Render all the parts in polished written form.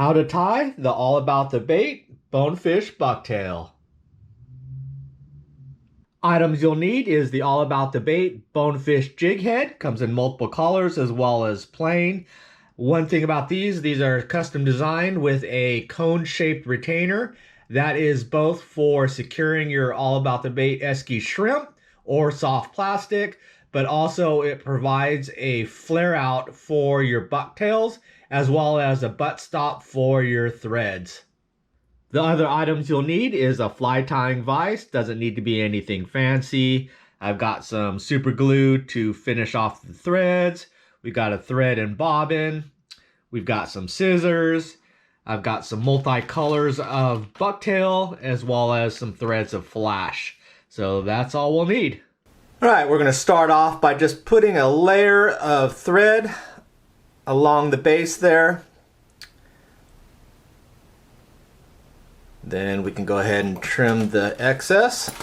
How to tie the All About the Bait Bonefish Bucktail. Items you'll need is the All About the Bait Bonefish Jighead. Comes in multiple colors as well as plain. One thing about these are custom designed with a cone-shaped retainer. That is both for securing your All About the Bait Esky shrimp or soft plastic, but also it provides a flare out for your bucktails as well as a butt stop for your threads. The other items you'll need is a fly tying vise. Doesn't need to be anything fancy. I've got some super glue to finish off the threads. We've got a thread and bobbin. We've got some scissors. I've got some multi-colors of bucktail as well as some threads of flash. So that's all we'll need. All right, we're going to start off by just putting a layer of thread along the base there. Then we can go ahead and trim the excess.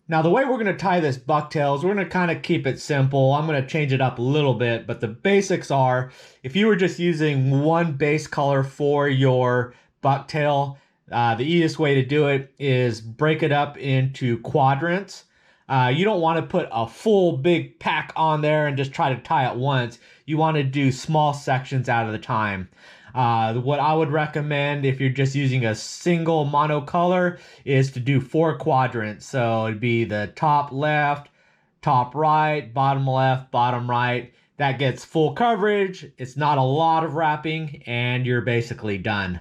Now the way we're going to tie this bucktail is we're going to kind of keep it simple. I'm going to change it up a little bit, but the basics are, if you were just using one base color for your bucktail, the easiest way to do it is break it up into quadrants. You don't want to put a full big pack on there and just try to tie it once. You want to do small sections out of the time. What I would recommend if you're just using a single monocolor is to do 4 quadrants. So it'd be the top left, top right, bottom left, bottom right. That gets full coverage. It's not a lot of wrapping and you're basically done.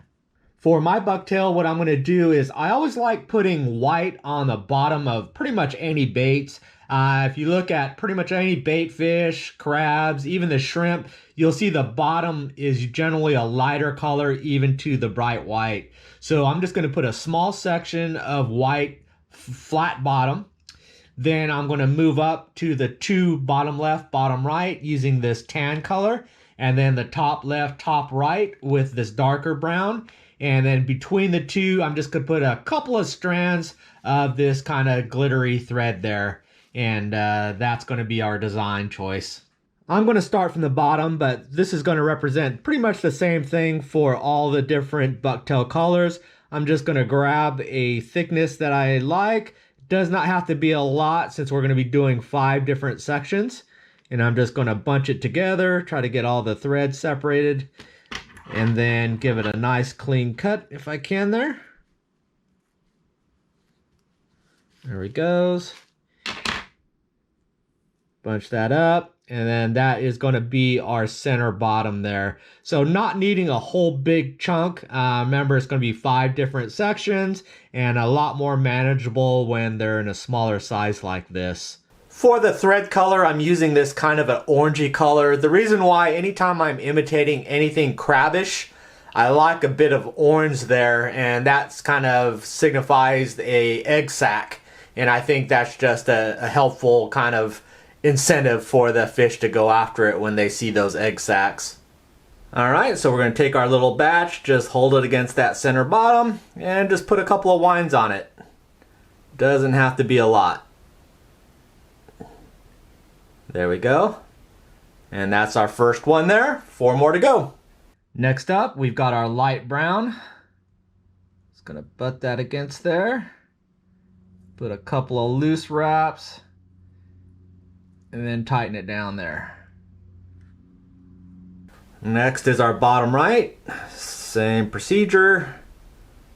For my bucktail, what I'm going to do is I always like putting white on the bottom of pretty much any baits. If you look at pretty much any bait fish, crabs, even the shrimp, you'll see the bottom is generally a lighter color even to the bright white. So I'm just going to put a small section of white flat bottom. Then I'm going to move up to the 2 bottom left, bottom right using this tan color. And then the top left, top right with this darker brown. And then between the two, I'm just going to put a couple of strands of this kind of glittery thread there. And that's going to be our design choice. I'm going to start from the bottom, but this is going to represent pretty much the same thing for all the different bucktail colors. I'm just going to grab a thickness that I like. Does not have to be a lot since we're going to be doing 5 different sections. And I'm just going to bunch it together, try to get all the threads separated. And then give it a nice clean cut if I can there. There he goes. Bunch that up. And then that is going to be our center bottom there. So not needing a whole big chunk. Remember, it's going to be 5 different sections and a lot more manageable when they're in a smaller size like this. For the thread color, I'm using this kind of an orangey color. The reason why, anytime I'm imitating anything crabbish, I like a bit of orange there, and that's kind of signifies a egg sac. And I think that's just a helpful kind of incentive for the fish to go after it when they see those egg sacs. Alright, so we're going to take our little batch, just hold it against that center bottom, and just put a couple of winds on it. Doesn't have to be a lot. There we go. And that's our first one there. 4 more to go. Next up, we've got our light brown. Just gonna butt that against there. Put a couple of loose wraps. And then tighten it down there. Next is our bottom right. Same procedure.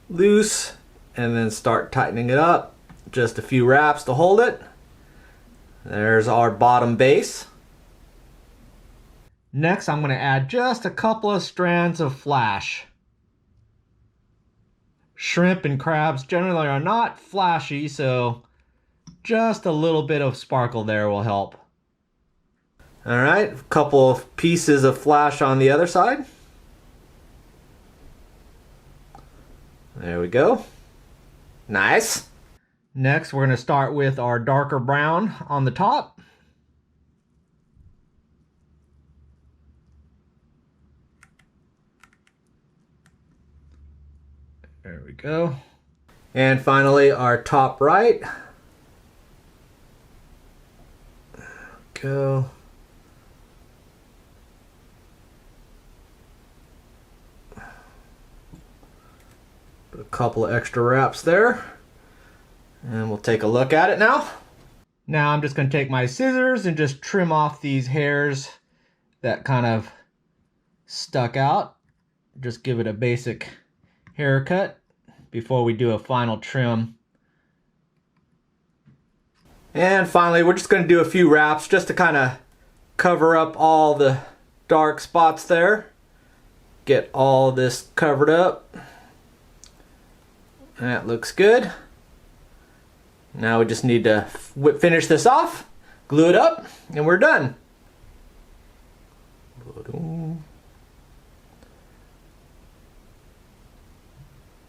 Loose. And then start tightening it up. Just a few wraps to hold it. There's our bottom base. Next, I'm going to add just a couple of strands of flash. Shrimp and crabs generally are not flashy, so just a little bit of sparkle there will help. Alright, a couple of pieces of flash on the other side. There we go. Nice. Next, we're going to start with our darker brown on the top. There we go. And finally, our top right. There we go. Put a couple of extra wraps there. And we'll take a look at it now. Now I'm just going to take my scissors and just trim off these hairs that kind of stuck out. Just give it a basic haircut before we do a final trim. And finally, we're just going to do a few wraps just to kind of cover up all the dark spots there. Get all this covered up. That looks good. Now we just need to finish this off, glue it up, and we're done. Ba-doom.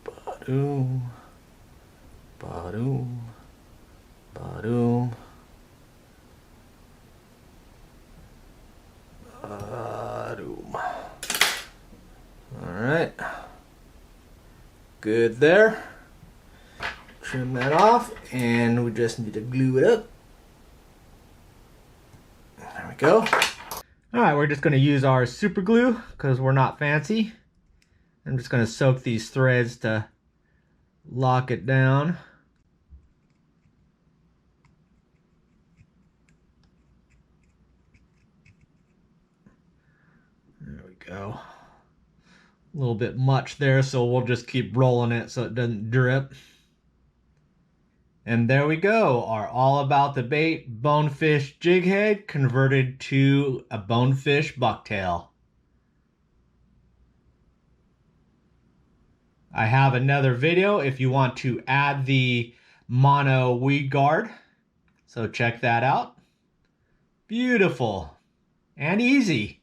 Ba-doom. Ba-doom. Ba-doom. Ba-doom. All right. Good there. Trim that off, and we just need to glue it up. There we go. All right, we're just going to use our super glue because we're not fancy. I'm just going to soak these threads to lock it down. There we go. A little bit much there, so we'll just keep rolling it so it doesn't drip. And there we go, our All About the Bait Bonefish Jighead converted to a Bonefish Bucktail. I have another video if you want to add the mono weed guard, so check that out. Beautiful and easy.